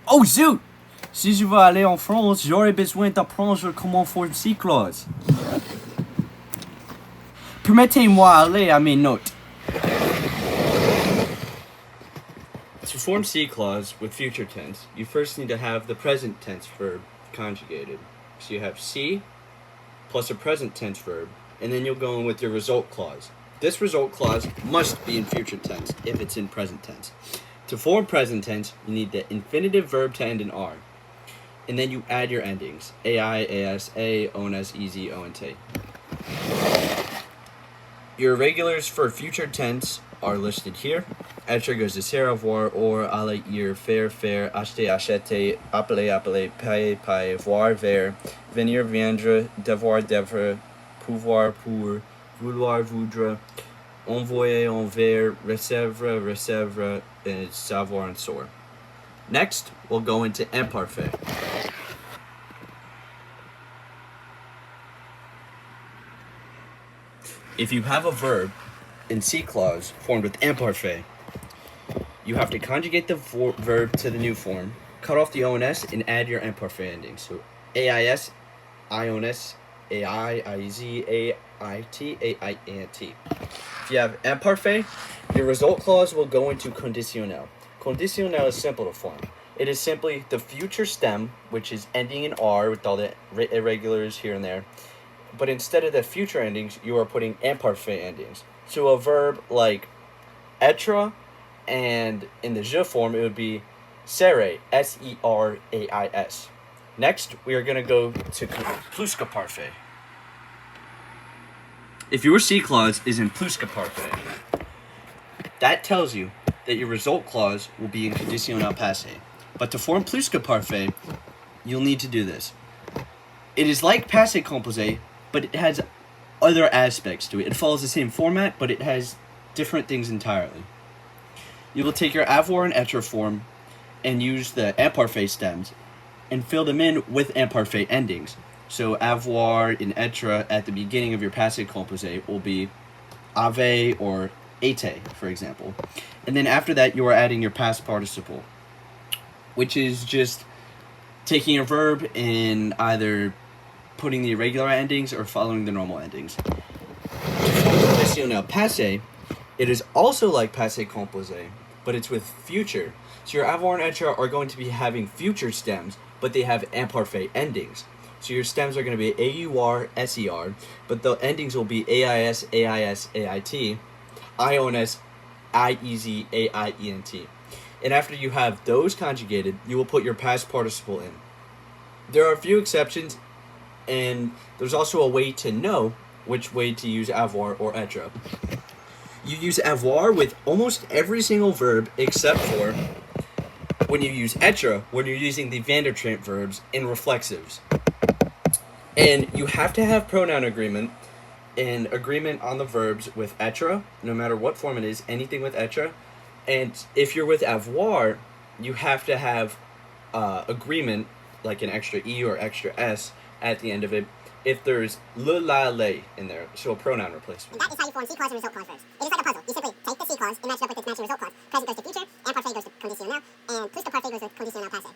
Oh zut! Si je veux aller en France, j'aurais besoin d'apprendre comment forme C-clause. Permettez-moi aller à mes notes. To form C-clause with future tense, you first need to have the present tense verb conjugated. So you have C plus a present tense verb, and then you'll go in with your result clause. This result clause must be in future tense if it's in present tense. To form present tense, you need the infinitive verb to end in R. And then you add your endings. AI, AS, A, ONS, EZ, ONT. Your irregulars for future tense are listed here. Être goes to ser, avoir, or, aller, ir, faire, acheter, acheter, appeler, appeler, payer, payer, voir, ver, venir, viendre, devoir, devre, pouvoir, pour, vouloir, voudre, envoyer, envers, recevoir, recevre, and savoir and savoir. Next, we'll go into imparfait. If you have a verb in C-clause formed with imparfait, you have to conjugate the verb to the new form, cut off the ONS, and add your imparfait endings. So AIS, IONS, AI, IZ, AIT, AINT. If you have imparfait, your result clause will go into conditionnel. Conditionnel is simple to form. It is simply the future stem, which is ending in R with all the irregulars here and there. But instead of the future endings, you are putting imparfait endings. So a verb like être, and in the je form, it would be serais, S-E-R-A-I-S. Next, we are going to go to plusquamparfait. If your C clause is in plusquamparfait, that tells you that your result clause will be in conditionnel passé. But to form plusquamparfait, you'll need to do this. It is like passé composé, but it has other aspects to it. It follows the same format, but it has different things entirely. You will take your avoir and être form and use the imparfait stems and fill them in with imparfait endings. So avoir and être at the beginning of your passé composé will be avait or été, for example. And then after that, you are adding your past participle, which is just taking a verb and either putting the irregular endings or following the normal endings. Conditionnel passé, it is also like passé composé, but it's with future. So your avoir and être are going to be having future stems, but they have imparfait endings. So your stems are going to be AUR, SER, but the endings will be AIS, AIS, AIT, IONS, IEZ, AIENT. And after you have those conjugated, you will put your past participle in. There are a few exceptions, and there's also a way to know which way to use avoir or être. You use avoir with almost every single verb except for when you use être, when you're using the Van der Trent verbs in reflexives. And you have to have pronoun agreement and agreement on the verbs with être, no matter what form it is, anything with être. And if you're with avoir, you have to have agreement, like an extra E or extra S at the end of it, if there's le, la, le in there, so a pronoun replacement. And that is how you form C clause and result clause verbs. It is like a puzzle. You simply take the C clause and match it up with its matching result clause. Present goes to future, imparfait goes to conditionnel, and plusquamparfait goes to conditionnel passé.